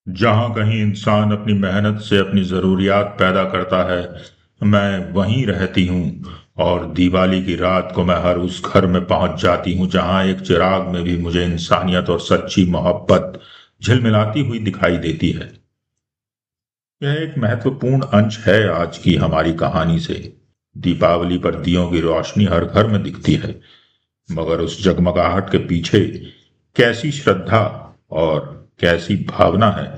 जहाँ कहीं इंसान अपनी मेहनत से अपनी ज़रूरियात पैदा करता है, मैं वहीं रहती हूँ। और दिवाली की रात को मैं हर उस घर में पहुंच जाती हूँ जहाँ एक चिराग में भी मुझे इंसानियत और सच्ची मोहब्बत झिलमिलाती हुई दिखाई देती है। यह एक महत्वपूर्ण अंश है आज की हमारी कहानी से। दीपावली पर दियों की रोशनी हर घर में दिखती है, मगर उस जगमगाहट के पीछे कैसी श्रद्धा और कैसी भावना है,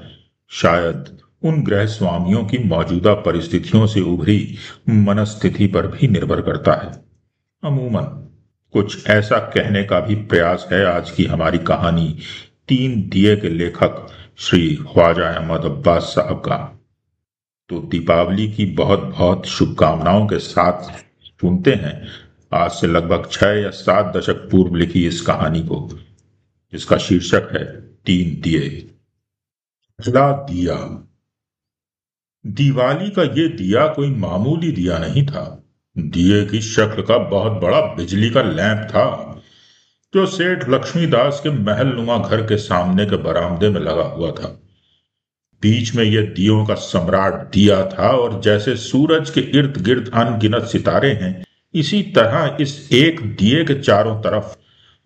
शायद उन गृह स्वामियों की मौजूदा परिस्थितियों से उभरी मनस्थिति पर भी निर्भर करता है। अमूमन कुछ ऐसा कहने का भी प्रयास है आज की हमारी कहानी तीन दिए के लेखक श्री ख्वाजा अहमद अब्बास साहब का। तो दीपावली की बहुत बहुत शुभकामनाओं के साथ सुनते हैं आज से लगभग 6 या 7 दशक पूर्व लिखी इस कहानी को, जिसका शीर्षक है तीन दिए। पहला दिया। दिवाली का ये दिया कोई मामूली दिया नहीं था। दिए की शक्ल का बहुत बड़ा बिजली का लैंप था, जो सेठ लक्ष्मीदास के महल नुमा घर के सामने के बरामदे में लगा हुआ था। बीच में यह दियों का सम्राट दिया था, और जैसे सूरज के इर्द गिर्द अनगिनत सितारे हैं, इसी तरह इस एक दिए के चारों तरफ,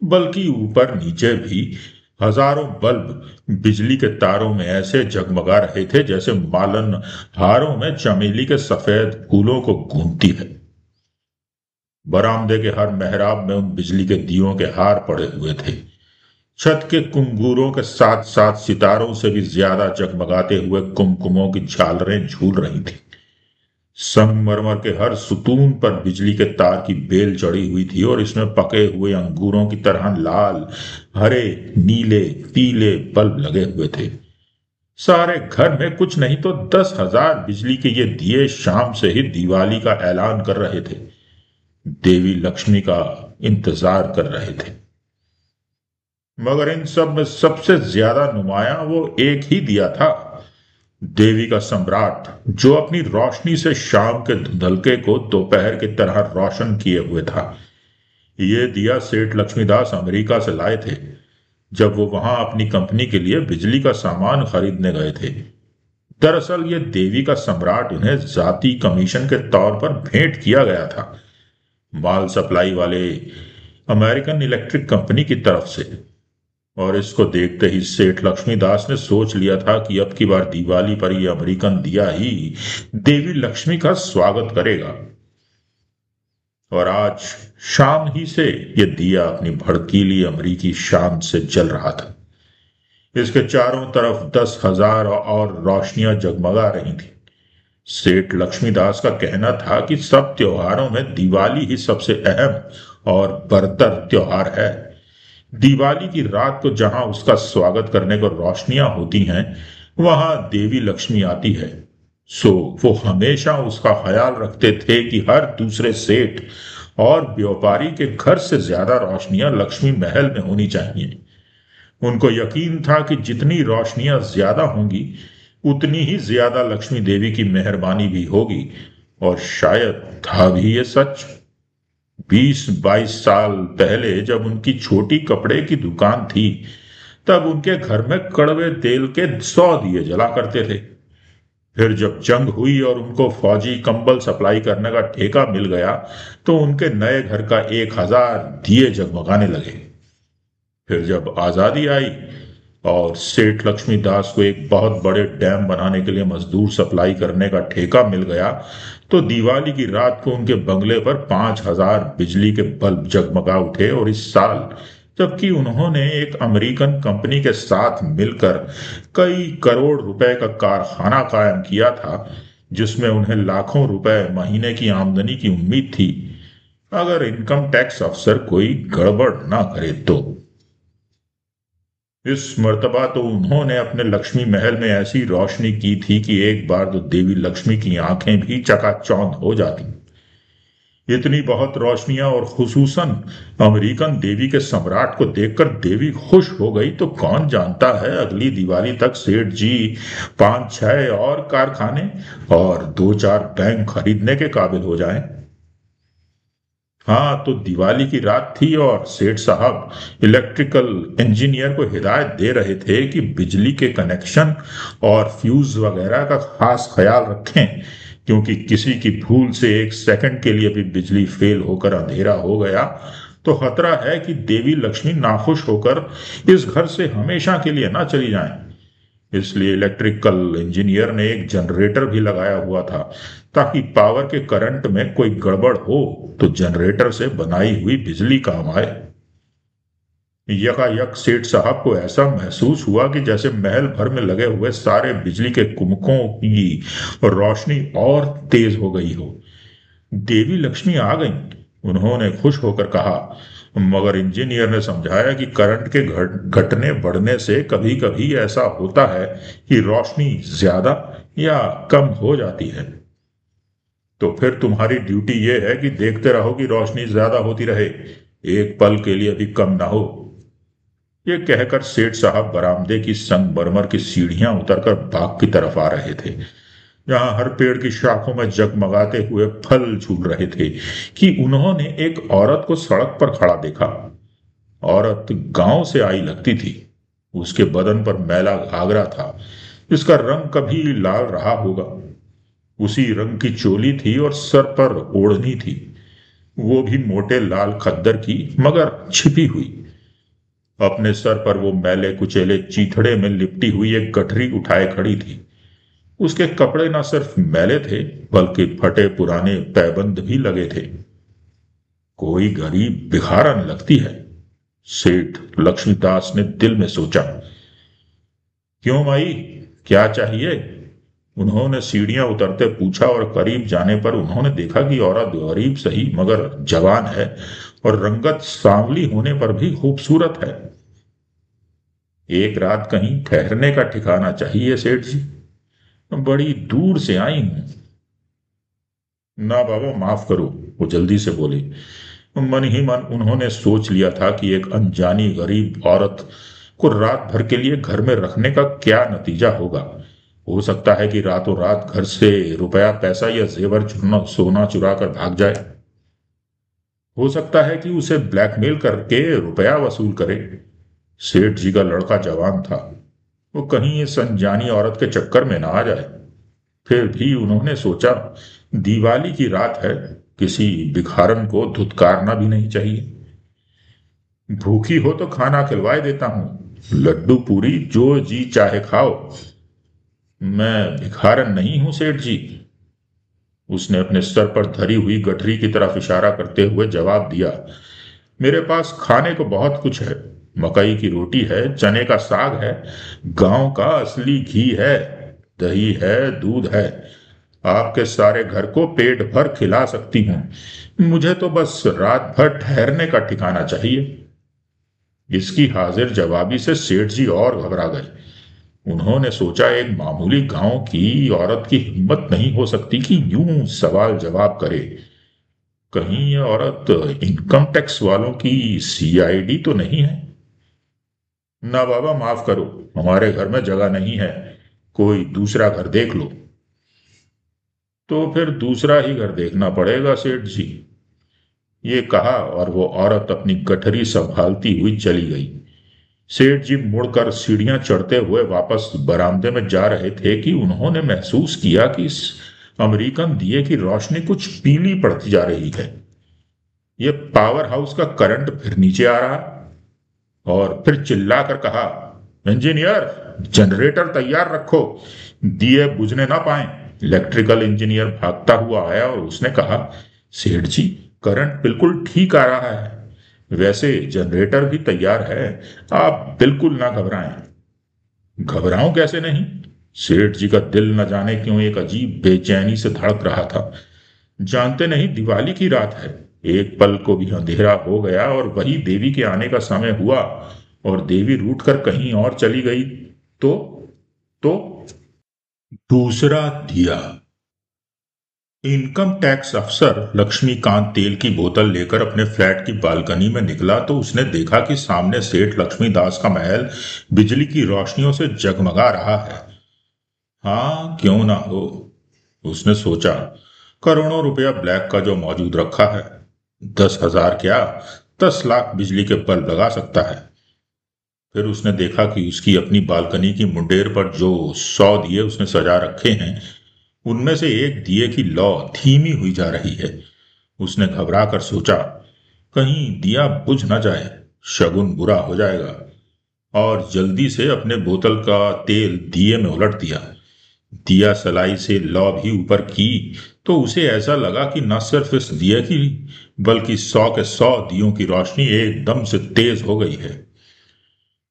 बल्कि ऊपर नीचे भी, हजारों बल्ब बिजली के तारों में ऐसे जगमगा रहे थे जैसे मालन हारों में चमेली के सफेद फूलों को गूंथती है। बरामदे के हर मेहराब में उन बिजली के दियों के हार पड़े हुए थे। छत के कुंगूरों के साथ साथ सितारों से भी ज्यादा जगमगाते हुए कुमकुमों की झालरें झूल रही थी। संगमरमर के हर सुतून पर बिजली के तार की बेल चढ़ी हुई थी, और इसमें पके हुए अंगूरों की तरह लाल, हरे, नीले, पीले बल्ब लगे हुए थे। सारे घर में कुछ नहीं तो 10,000 बिजली के ये दिए शाम से ही दिवाली का ऐलान कर रहे थे, देवी लक्ष्मी का इंतजार कर रहे थे। मगर इन सब में सबसे ज्यादा नुमाया वो एक ही दिया था, देवी का सम्राट, जो अपनी रोशनी से शाम के धुंधलके को दोपहर की तरह रोशन किए हुए था। ये दिया सेठ लक्ष्मीदास अमेरिका से लाए थे, जब वो वहां अपनी कंपनी के लिए बिजली का सामान खरीदने गए थे। दरअसल ये देवी का सम्राट उन्हें जाती कमीशन के तौर पर भेंट किया गया था, माल सप्लाई वाले अमेरिकन इलेक्ट्रिक कंपनी की तरफ से। और इसको देखते ही सेठ लक्ष्मीदास ने सोच लिया था कि अब की बार दिवाली पर यह अमेरिकन दिया ही देवी लक्ष्मी का स्वागत करेगा। और आज शाम ही से यह दिया अपनी भड़कीली अमरीकी शान से जल रहा था। इसके चारों तरफ 10,000 और रोशनियां जगमगा रही थी। सेठ लक्ष्मीदास का कहना था कि सब त्योहारों में दिवाली ही सबसे अहम और बरतर त्योहार है। दिवाली की रात को जहां उसका स्वागत करने को रोशनियां होती हैं, वहां देवी लक्ष्मी आती है। सो वो हमेशा उसका ख्याल रखते थे कि हर दूसरे सेठ और व्यापारी के घर से ज्यादा रोशनियां लक्ष्मी महल में होनी चाहिए। उनको यकीन था कि जितनी रोशनियां ज्यादा होंगी, उतनी ही ज्यादा लक्ष्मी देवी की मेहरबानी भी होगी। और शायद था भी ये सच। 20-22 साल पहले जब उनकी छोटी कपड़े की दुकान थी, तब उनके घर में कड़वे तेल के 100 दिए जला करते थे। फिर जब जंग हुई और उनको फौजी कंबल सप्लाई करने का ठेका मिल गया, तो उनके नए घर का 1,000 दिए जगमगाने लगे। फिर जब आजादी आई और सेठ लक्ष्मीदास को एक बहुत बड़े डैम बनाने के लिए मजदूर सप्लाई करने का ठेका मिल गया, तो दिवाली की रात को उनके बंगले पर 5,000 बिजली के बल्ब जगमगा उठे। और इस साल, जबकि उन्होंने एक अमेरिकन कंपनी के साथ मिलकर कई करोड़ रुपए का कारखाना कायम किया था, जिसमें उन्हें लाखों रुपए महीने की आमदनी की उम्मीद थी, अगर इनकम टैक्स अफसर कोई गड़बड़ ना करे तो। इस मर्तबा तो उन्होंने अपने लक्ष्मी महल में ऐसी रोशनी की थी कि एक बार तो देवी लक्ष्मी की आंखें भी चकाचौंध हो जाती। इतनी बहुत रोशनियां, और खुसूसन अमेरिकन देवी के सम्राट को देखकर देवी खुश हो गई, तो कौन जानता है अगली दिवाली तक सेठ जी 5-6 और कारखाने और 2-4 बैंक खरीदने के काबिल हो जाएं। हाँ, तो दिवाली की रात थी और सेठ साहब इलेक्ट्रिकल इंजीनियर को हिदायत दे रहे थे कि बिजली के कनेक्शन और फ्यूज वगैरह का खास ख्याल रखें, क्योंकि किसी की भूल से एक सेकंड के लिए भी बिजली फेल होकर अंधेरा हो गया तो खतरा है कि देवी लक्ष्मी नाखुश होकर इस घर से हमेशा के लिए ना चली जाएं। इसलिए इलेक्ट्रिकल इंजीनियर ने एक जनरेटर भी लगाया हुआ था, ताकि पावर के करंट में कोई गड़बड़ हो तो जनरेटर से बनाई हुई बिजली काम आए। यकायक सेठ साहब को ऐसा महसूस हुआ कि जैसे महल भर में लगे हुए सारे बिजली के कुमकों की रोशनी और तेज हो गई हो। देवी लक्ष्मी आ गई। उन्होंने खुश होकर कहा, मगर इंजीनियर ने समझाया कि करंट के घटने बढ़ने से कभी कभी ऐसा होता है कि रोशनी ज्यादा या कम हो जाती है। तो फिर तुम्हारी ड्यूटी यह है कि देखते रहो कि रोशनी ज्यादा होती रहे, एक पल के लिए भी कम ना हो। ये कहकर सेठ साहब बरामदे की संगमरमर की सीढ़ियां उतरकर बाग की तरफ आ रहे थे, जहां हर पेड़ की शाखों में जगमगाते हुए फल झूल रहे थे कि उन्होंने एक औरत को सड़क पर खड़ा देखा। औरत गांव से आई लगती थी। उसके बदन पर मैला घाघरा था, जिसका रंग कभी लाल रहा होगा। उसी रंग की चोली थी और सर पर ओढ़नी थी, वो भी मोटे लाल खद्दर की, मगर छिपी हुई। अपने सर पर वो मैले कुचेले चीथड़े में लिपटी हुई एक गठरी उठाए खड़ी थी। उसके कपड़े न सिर्फ मैले थे, बल्कि फटे पुराने पैबंद भी लगे थे। कोई गरीब भिखारन लगती है, सेठ लक्ष्मीदास ने दिल में सोचा। क्यों माई, क्या चाहिए? उन्होंने सीढ़ियां उतरते पूछा, और करीब जाने पर उन्होंने देखा कि औरत गरीब सही मगर जवान है, और रंगत सांवली होने पर भी खूबसूरत है। एक रात कहीं ठहरने का ठिकाना चाहिए सेठ जी, बड़ी दूर से आई हूं। ना बाबा, माफ करो, वो जल्दी से बोली। मन ही मन उन्होंने सोच लिया था कि एक अनजानी गरीब औरत को रात भर के लिए घर में रखने का क्या नतीजा होगा। हो सकता है कि रातों रात घर से रुपया पैसा या जेवर चुना सोना चुरा कर भाग जाए। हो सकता है कि उसे ब्लैकमेल करके रुपया वसूल करे। सेठ जी का लड़का जवान था, वो कहीं इस अनजानी औरत के चक्कर में ना आ जाए। फिर भी उन्होंने सोचा, दिवाली की रात है, किसी भिखारन को धुतकारना भी नहीं चाहिए। भूखी हो तो खाना खिलवाए देता हूं, लड्डू पूरी जो जी चाहे खाओ। मैं भिखारन नहीं हूं सेठ जी। उसने अपने सर पर धरी हुई गठरी की तरफ इशारा करते हुए जवाब दिया। मेरे पास खाने को बहुत कुछ है। मकई की रोटी है, चने का साग है, गांव का असली घी है, दही है, दूध है। आपके सारे घर को पेट भर खिला सकती हूं। मुझे तो बस रात भर ठहरने का ठिकाना चाहिए। इसकी हाजिर जवाबी से सेठ जी और घबरा गए। उन्होंने सोचा, एक मामूली गांव की औरत की हिम्मत नहीं हो सकती कि यूं सवाल जवाब करे। कहीं ये औरत इनकम टैक्स वालों की सीआईडी तो नहीं है? ना बाबा, माफ करो, हमारे घर में जगह नहीं है, कोई दूसरा घर देख लो। तो फिर दूसरा ही घर देखना पड़ेगा सेठ जी, ये कहा, और वो औरत अपनी गठरी संभालती हुई चली गई। सेठ जी मुड़कर सीढ़ियां चढ़ते हुए वापस बरामदे में जा रहे थे कि उन्होंने महसूस किया कि इस अमेरिकन दिए की रोशनी कुछ पीली पड़ती जा रही है। यह पावर हाउस का करंट फिर नीचे आ रहा, और फिर चिल्लाकर कहा, इंजीनियर, जनरेटर तैयार रखो, दिए बुझने ना पाए। इलेक्ट्रिकल इंजीनियर भागता हुआ आया और उसने कहा, सेठ जी, करंट बिल्कुल ठीक आ रहा है, वैसे जनरेटर भी तैयार है, आप बिल्कुल ना घबराएं। घबराऊं कैसे नहीं? सेठ जी का दिल न जाने क्यों एक अजीब बेचैनी से धड़क रहा था। जानते नहीं, दिवाली की रात है, एक पल को भी अंधेरा हो गया और वही देवी के आने का समय हुआ, और देवी रूठ कर कहीं और चली गई तो तो दूसरा दिया। इनकम टैक्स अफसर लक्ष्मीकांत तेल की बोतल लेकर अपने फ्लैट की बालकनी में निकला तो उसने देखा कि सामने सेठ लक्ष्मीदास का महल बिजली की रोशनियों से जगमगा रहा है। हाँ, क्यों ना हो, उसने सोचा। करोड़ों रुपया ब्लैक का जो मौजूद रखा है, 10,000 क्या, 10 लाख बिजली के बल्ब लगा सकता है। फिर उसने देखा कि उसकी अपनी बालकनी की मुंडेर पर जो 100 दिए उसने सजा रखे हैं, उनमें से एक दिए की लौ धीमी हुई जा रही है। उसने घबरा कर सोचा, कहीं दिया बुझ न जाए, शगुन बुरा हो जाएगा। और जल्दी से अपने बोतल का तेल दिए में उलट दिया। दिया सलाई से लौ भी ऊपर की तो उसे ऐसा लगा कि न सिर्फ इस दिए की बल्कि 100 के 100 दियों की रोशनी एकदम से तेज हो गई है।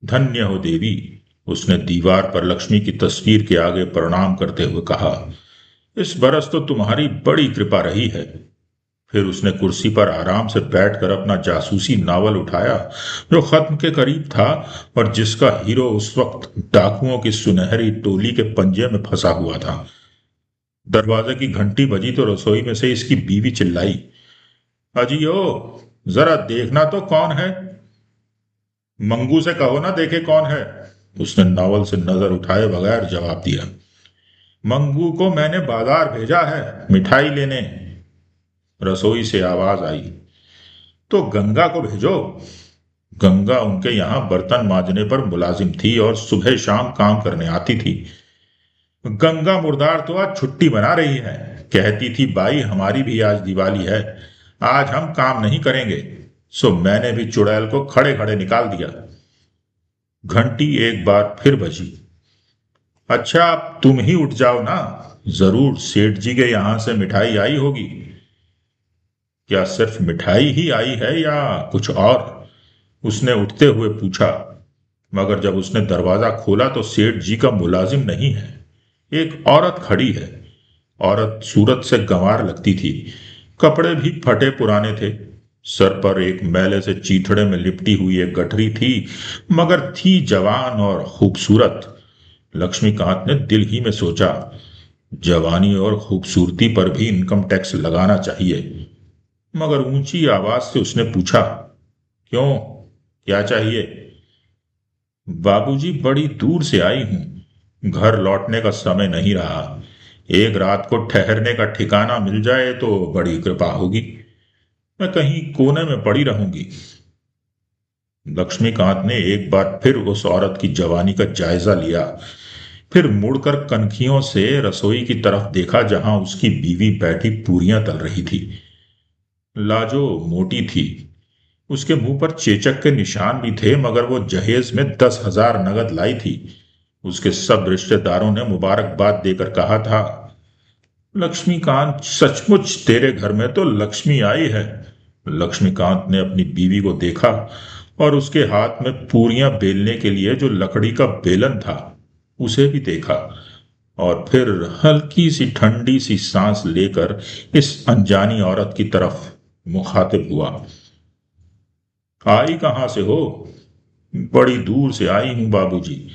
धन्य हो देवी, उसने दीवार पर लक्ष्मी की तस्वीर के आगे प्रणाम करते हुए कहा। इस बरस तो तुम्हारी बड़ी कृपा रही है। फिर उसने कुर्सी पर आराम से बैठकर अपना जासूसी नावल उठाया जो खत्म के करीब था और जिसका हीरो उस वक्त डाकुओं की सुनहरी टोली के पंजे में फंसा हुआ था। दरवाजे की घंटी बजी तो रसोई में से इसकी बीवी चिल्लाई, अजियो, जरा देखना तो कौन है। मंगू से कहो ना देखे कौन है, उसने नावल से नजर उठाए बगैर जवाब दिया। मंगू को मैंने बाजार भेजा है मिठाई लेने, रसोई से आवाज आई। तो गंगा को भेजो। गंगा उनके यहां बर्तन मांजने पर मुलाजिम थी और सुबह शाम काम करने आती थी। गंगा मुर्दार तो आज छुट्टी बना रही है, कहती थी बाई हमारी भी आज दिवाली है, आज हम काम नहीं करेंगे। सो मैंने भी चुड़ैल को खड़े खड़े निकाल दिया। घंटी एक बार फिर बजी। अच्छा अब तुम ही उठ जाओ ना, जरूर सेठ जी के यहां से मिठाई आई होगी। क्या सिर्फ मिठाई ही आई है या कुछ और, उसने उठते हुए पूछा। मगर जब उसने दरवाजा खोला तो सेठ जी का मुलाजिम नहीं है, एक औरत खड़ी है। औरत सूरत से गंवार लगती थी, कपड़े भी फटे पुराने थे। सर पर एक मैले से चीथड़े में लिपटी हुई एक गठरी थी, मगर थी जवान और खूबसूरत। लक्ष्मीकांत ने दिल ही में सोचा, जवानी और खूबसूरती पर भी इनकम टैक्स लगाना चाहिए। मगर ऊंची आवाज से उसने पूछा, क्यों, क्या चाहिए। बाबूजी बड़ी दूर से आई हूं, घर लौटने का समय नहीं रहा, एक रात को ठहरने का ठिकाना मिल जाए तो बड़ी कृपा होगी, मैं कहीं कोने में पड़ी रहूंगी। लक्ष्मीकांत ने एक बार फिर उस औरत की जवानी का जायजा लिया, फिर मुड़कर कनखियों से रसोई की तरफ देखा जहां उसकी बीवी बैठी पूरियां तल रही थी। लाजो मोटी थी, उसके मुंह पर चेचक के निशान भी थे, मगर वो जहेज में 10,000 नगद लाई थी। उसके सब रिश्तेदारों ने मुबारकबाद देकर कहा था, लक्ष्मीकांत सचमुच तेरे घर में तो लक्ष्मी आई है। लक्ष्मीकांत ने अपनी बीवी को देखा और उसके हाथ में पूरियां बेलने के लिए जो लकड़ी का बेलन था उसे भी देखा, और फिर हल्की सी ठंडी सी सांस लेकर इस अनजानी औरत की तरफ मुखातिब हुआ। आई कहां से हो। बड़ी दूर से आई हूं बाबूजी,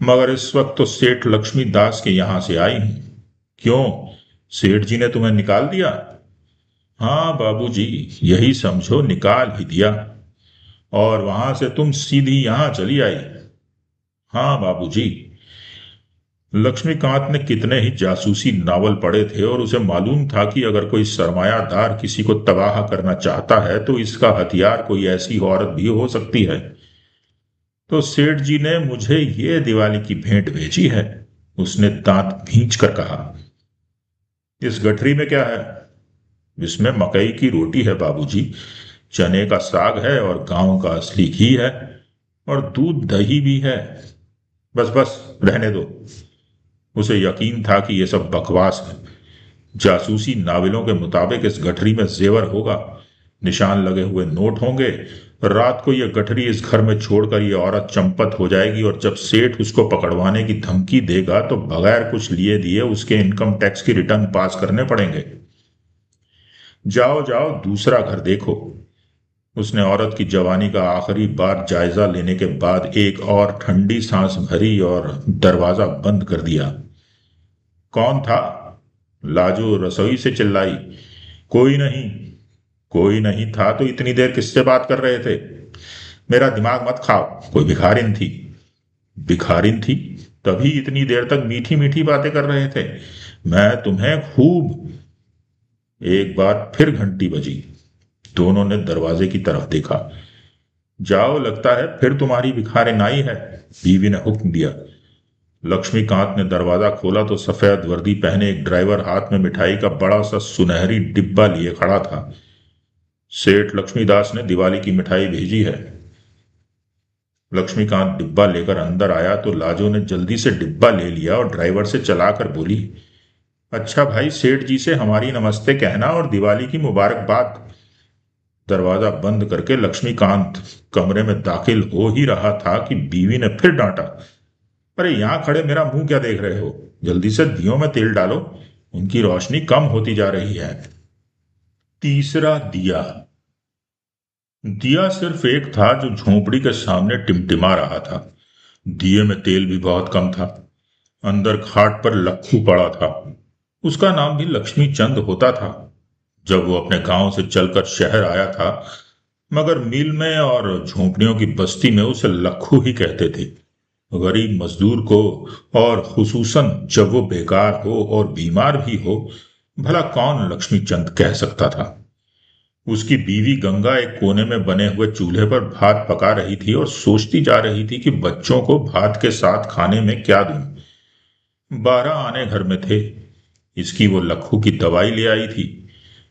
मगर इस वक्त तो सेठ लक्ष्मी दास के यहां से आई हूं। क्यों, सेठ जी ने तुम्हें निकाल दिया। हाँ बाबूजी, यही समझो निकाल ही दिया। और वहां से तुम सीधी यहां चली आई। हाँ बाबूजी। लक्ष्मीकांत ने कितने ही जासूसी नावल पढ़े थे और उसे मालूम था कि अगर कोई सरमायादार किसी को तबाह करना चाहता है तो इसका हथियार कोई ऐसी औरत भी हो सकती है। तो सेठ जी ने मुझे ये दिवाली की भेंट भेजी है, उसने दांत भींच कर कहा। इस गठरी में क्या है। इसमें मकई की रोटी है बाबूजी, चने का साग है और गांव का असली घी है, और दूध दही भी है। बस बस रहने दो। उसे यकीन था कि यह सब बकवास है। जासूसी नावलों के मुताबिक इस गठरी में जेवर होगा, निशान लगे हुए नोट होंगे। रात को यह गठरी इस घर में छोड़कर यह औरत चंपत हो जाएगी और जब सेठ उसको पकड़वाने की धमकी देगा तो बगैर कुछ लिए दिए उसके इनकम टैक्स की रिटर्न पास करने पड़ेंगे। जाओ जाओ दूसरा घर देखो। उसने औरत की जवानी का आखिरी बार जायजा लेने के बाद एक और ठंडी सांस भरी और दरवाजा बंद कर दिया। कौन था। लाजो रसोई से चिल्लाई। कोई नहीं। कोई नहीं था तो इतनी देर किससे बात कर रहे थे। मेरा दिमाग मत खाओ, कोई भिखारिन थी। भिखारिन थी, तभी इतनी देर तक मीठी मीठी बातें कर रहे थे। मैं तुम्हें खूब। एक बार फिर घंटी बजी। दोनों ने दरवाजे की तरफ देखा। जाओ, लगता है फिर तुम्हारी भिखारिनाई है, बीवी ने हुक्म दिया। लक्ष्मीकांत ने दरवाजा खोला तो सफेद वर्दी पहने एक ड्राइवर हाथ में मिठाई का बड़ा सा सुनहरी डिब्बा लिए खड़ा था। सेठ लक्ष्मीदास ने दिवाली की मिठाई भेजी है। लक्ष्मीकांत डिब्बा लेकर अंदर आया तो लाजो ने जल्दी से डिब्बा ले लिया और ड्राइवर से चलाकर बोली, अच्छा भाई, सेठ जी से हमारी नमस्ते कहना और दिवाली की मुबारकबाद। दरवाजा बंद करके लक्ष्मीकांत कमरे में दाखिल हो ही रहा था कि बीवी ने फिर डांटा, अरे यहां खड़े मेरा मुंह क्या देख रहे हो? जल्दी से दियों में तेल डालो, उनकी रोशनी कम होती जा रही है। तीसरा दिया। दिया सिर्फ एक था जो झोंपड़ी के सामने टिमटिमा रहा था। दिए में तेल भी बहुत कम था। अंदर खाट पर लक्खू पड़ा था। उसका नाम भी लक्ष्मी चंद होता था। जब वो अपने गांव से चलकर शहर आया था, मगर मिल में और झोंपड़ियों की बस्ती में उसे लक्खू ही कहते थे। गरीब मजदूर को, और खुसूसन जब वो बेकार हो और बीमार भी हो, भला कौन लक्ष्मी चंद कह सकता था। उसकी बीवी गंगा एक कोने में बने हुए चूल्हे पर भात पका रही थी और सोचती जा रही थी कि बच्चों को भात के साथ खाने में क्या दूं। 12 आने घर में थे। इसकी वो लक्खू की दवाई ले आई थी।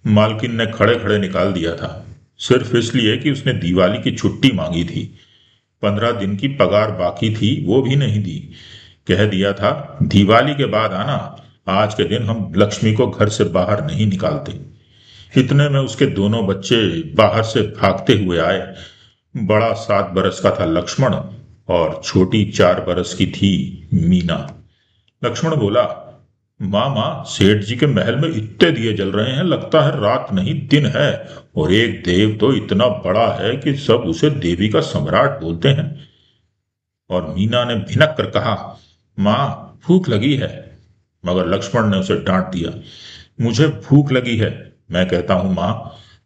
मालकिन ने खड़े खड़े निकाल दिया था, सिर्फ इसलिए कि उसने दिवाली की छुट्टी मांगी थी। 15 दिन की पगार बाकी थी, वो भी नहीं दी। कह दिया था, दिवाली के बाद आना, आज के दिन हम लक्ष्मी को घर से बाहर नहीं निकालते। इतने में उसके दोनों बच्चे बाहर से भागते हुए आए। बड़ा 7 बरस का था लक्ष्मण और छोटी 4 बरस की थी मीना। लक्ष्मण बोला, मामा, सेठ जी के महल में इतने दिए जल रहे हैं, लगता है रात नहीं दिन है। और एक देव तो इतना बड़ा है कि सब उसे देवी का सम्राट बोलते हैं। और मीना ने भिनक कर कहा, मां, भूख लगी है। मगर लक्ष्मण ने उसे डांट दिया, मुझे भूख लगी है। मैं कहता हूं मां,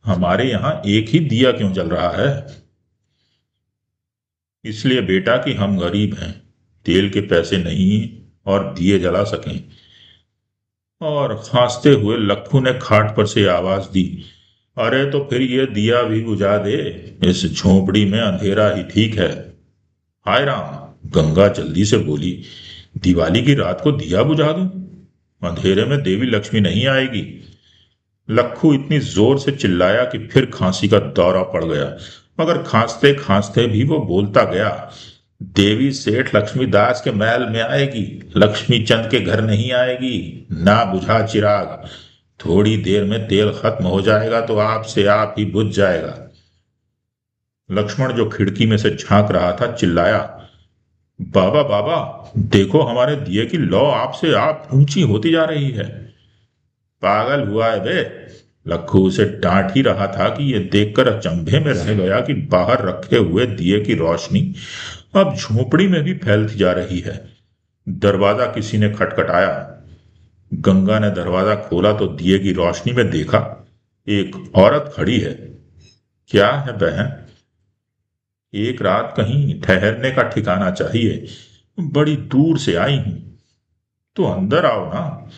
हमारे यहां एक ही दिया क्यों जल रहा है? इसलिए बेटा कि हम गरीब हैं, तेल के पैसे नहीं और दिए जला सकें। और खांसते हुए लक्खू ने खाट पर से आवाज दी, अरे तो फिर ये दिया भी बुझा दे, इस झोंपड़ी में अंधेरा ही ठीक है। हाय राम, गंगा जल्दी से बोली, दिवाली की रात को दिया बुझा दूं? अंधेरे में देवी लक्ष्मी नहीं आएगी। लक्खू इतनी जोर से चिल्लाया कि फिर खांसी का दौरा पड़ गया, मगर खांसते खांसते भी वो बोलता गया, देवी सेठ लक्ष्मीदास के महल में आएगी, लक्ष्मी चंद के घर नहीं आएगी। ना बुझा चिराग, थोड़ी देर में तेल खत्म हो जाएगा तो आपसे आप ही बुझ जाएगा। लक्ष्मण जो खिड़की में से झांक रहा था चिल्लाया, बाबा बाबा, देखो हमारे दिए की लौ आपसे आप ऊंची होती जा रही है। पागल हुआ है बे? लक्खू उसे डांट ही रहा था कि यह देखकर अचंभे में रह गया कि बाहर रखे हुए दिए की रोशनी अब झोपड़ी में भी फैलती जा रही है। दरवाजा किसी ने खटखटाया। गंगा ने दरवाजा खोला तो दिए की रोशनी में देखा एक औरत खड़ी है। क्या है बहन? एक रात कहीं ठहरने का ठिकाना चाहिए, बड़ी दूर से आई हूं। तो अंदर आओ ना।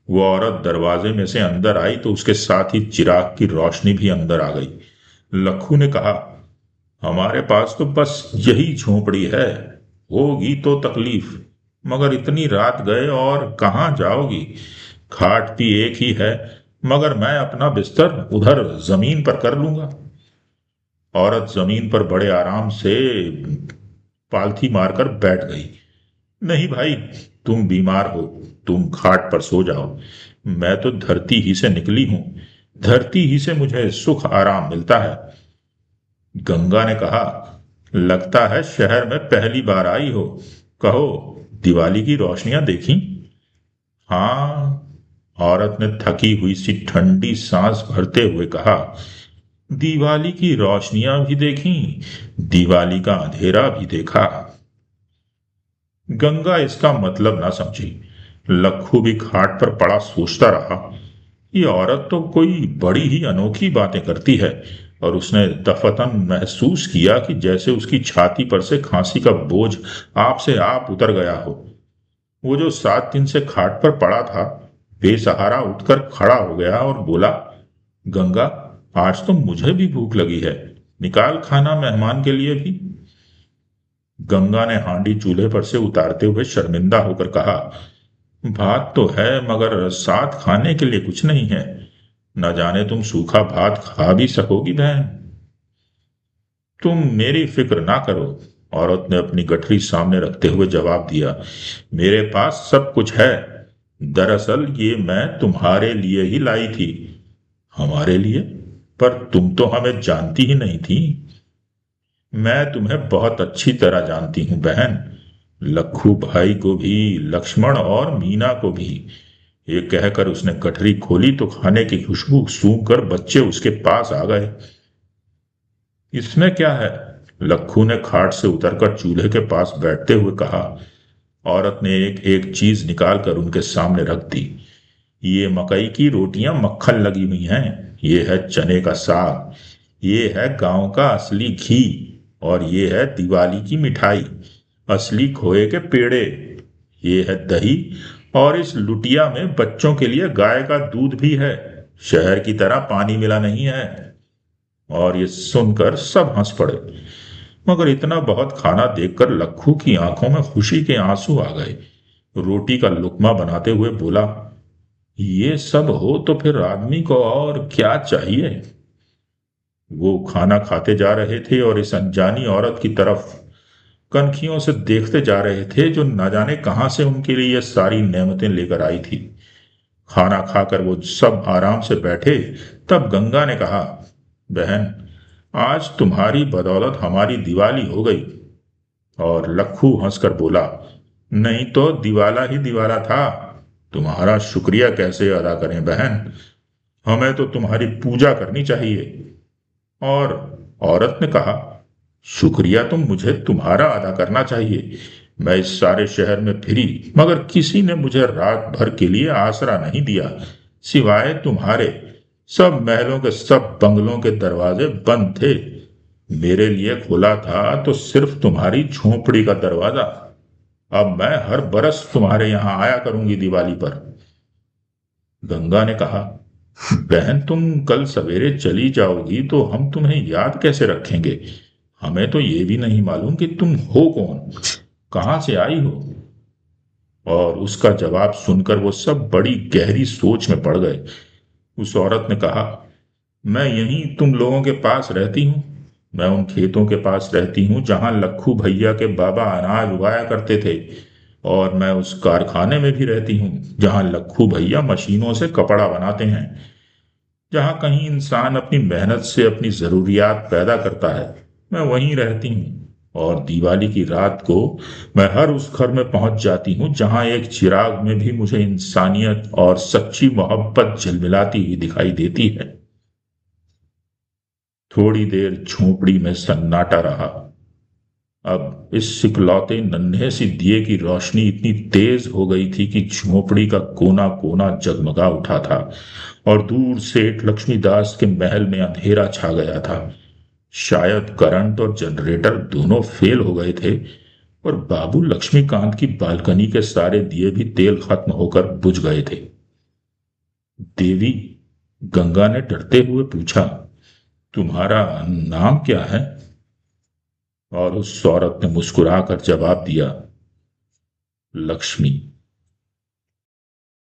वो औरत दरवाजे में से अंदर आई तो उसके साथ ही चिराग की रोशनी भी अंदर आ गई। लक्खू ने कहा, हमारे पास तो बस यही झोंपड़ी है, होगी तो तकलीफ, मगर इतनी रात गए और कहाँ जाओगी? खाट भी एक ही है, मगर मैं अपना बिस्तर उधर जमीन पर कर लूंगा। औरत जमीन पर बड़े आराम से पालथी मारकर बैठ गई। नहीं भाई, तुम बीमार हो, तुम खाट पर सो जाओ। मैं तो धरती ही से निकली हूं, धरती ही से मुझे सुख आराम मिलता है। गंगा ने कहा, लगता है शहर में पहली बार आई हो। कहो, दिवाली की रोशनियां देखी? हाँ, औरत ने थकी हुई सी ठंडी सांस भरते हुए कहा, दिवाली की रोशनियां भी देखी, दिवाली का अंधेरा भी देखा। गंगा इसका मतलब ना समझी। लक्खू भी खाट पर पड़ा सोचता रहा, ये औरत तो कोई बड़ी ही अनोखी बातें करती है। और उसने दफतन महसूस किया कि जैसे उसकी छाती पर से खांसी का बोझ आप से आप उतर गया हो। वो जो 7 दिन से खाट पर पड़ा था, बेसहारा उठकर खड़ा हो गया और बोला, गंगा, आज तो मुझे भी भूख लगी है, निकाल खाना मेहमान के लिए भी। गंगा ने हांडी चूल्हे पर से उतारते हुए शर्मिंदा होकर कहा, भात तो है मगर साथ खाने के लिए कुछ नहीं है। न जाने तुम सूखा भात खा भी सकोगी बहन। तुम मेरी फिक्र ना करो, औरत ने अपनी गठरी सामने रखते हुए जवाब दिया। मेरे पास सब कुछ है। दरअसल ये मैं तुम्हारे लिए ही लाई थी। हमारे लिए? पर तुम तो हमें जानती ही नहीं थी। मैं तुम्हें बहुत अच्छी तरह जानती हूं बहन। लखू भाई को भी, लक्ष्मण और मीना को भी। ये कहकर उसने गठरी खोली तो खाने की खुशबू सूंघ कर बच्चे उसके पास आ गए। इसमें क्या है? लखू ने खाट से उतरकर चूल्हे के पास बैठते हुए कहा। औरत ने एक एक चीज निकालकर उनके सामने रख दी। ये मकई की रोटियां मक्खन लगी हुई हैं। ये है चने का साग। ये है गांव का असली घी। और ये है दिवाली की मिठाई, असली खोए के पेड़े। ये है दही। और इस लुटिया में बच्चों के लिए गाय का दूध भी है। शहर की तरह पानी मिला नहीं है। और ये सुनकर सब हंस पड़े। मगर इतना बहुत खाना देखकर लखू की आंखों में खुशी के आंसू आ गए। रोटी का लुकमा बनाते हुए बोला, ये सब हो तो फिर आदमी को और क्या चाहिए। वो खाना खाते जा रहे थे और इस अनजानी औरत की तरफ कनखियों से देखते जा रहे थे, जो न जाने कहां से उनके लिए ये सारी नेमतें लेकर आई थी। खाना खाकर वो सब आराम से बैठे, तब गंगा ने कहा, बहन, आज तुम्हारी बदौलत हमारी दिवाली हो गई। और लखू हंसकर बोला, नहीं तो दिवाला ही दिवाला था। तुम्हारा शुक्रिया कैसे अदा करें बहन। हमें तो तुम्हारी पूजा करनी चाहिए। और औरत ने कहा, शुक्रिया तो मुझे तुम्हारा अदा करना चाहिए। मैं इस सारे शहर में फिरी, मगर किसी ने मुझे रात भर के लिए आसरा नहीं दिया, सिवाय तुम्हारे। सब महलों के, सब बंगलों के दरवाजे बंद थे। मेरे लिए खुला था तो सिर्फ तुम्हारी झोंपड़ी का दरवाजा। अब मैं हर बरस तुम्हारे यहां आया करूंगी दिवाली पर। गंगा ने कहा, बहन, तुम कल सवेरे चली जाओगी तो हम तुम्हें याद कैसे रखेंगे। हमें तो ये भी नहीं मालूम कि तुम हो कौन, कहां से आई हो। और उसका जवाब सुनकर वो सब बड़ी गहरी सोच में पड़ गए। उस औरत ने कहा, मैं यहीं तुम लोगों के पास रहती हूँ। मैं उन खेतों के पास रहती हूँ जहां लखू भैया के बाबा अनाज उगाया करते थे। और मैं उस कारखाने में भी रहती हूँ जहां लखू भैया मशीनों से कपड़ा बनाते हैं। जहां कहीं इंसान अपनी मेहनत से अपनी जरूरियात पैदा करता है, मैं वहीं रहती हूँ। और दिवाली की रात को मैं हर उस घर में पहुंच जाती हूँ जहां एक चिराग में भी मुझे इंसानियत और सच्ची मोहब्बत झिलमिलाती हुई दिखाई देती है। थोड़ी देर झोपड़ी में सन्नाटा रहा। अब इस सिकलौते नन्हे सी दिए की रोशनी इतनी तेज हो गई थी कि झोपड़ी का कोना कोना जगमगा उठा था। और दूर सेठ लक्ष्मीदास के महल में अंधेरा छा गया था। शायद करंट और जनरेटर दोनों फेल हो गए थे। और बाबू लक्ष्मीकांत की बालकनी के सारे दिए भी तेल खत्म होकर बुझ गए थे। देवी, गंगा ने डरते हुए पूछा, तुम्हारा नाम क्या है। और उस औरत ने मुस्कुराकर जवाब दिया, लक्ष्मी।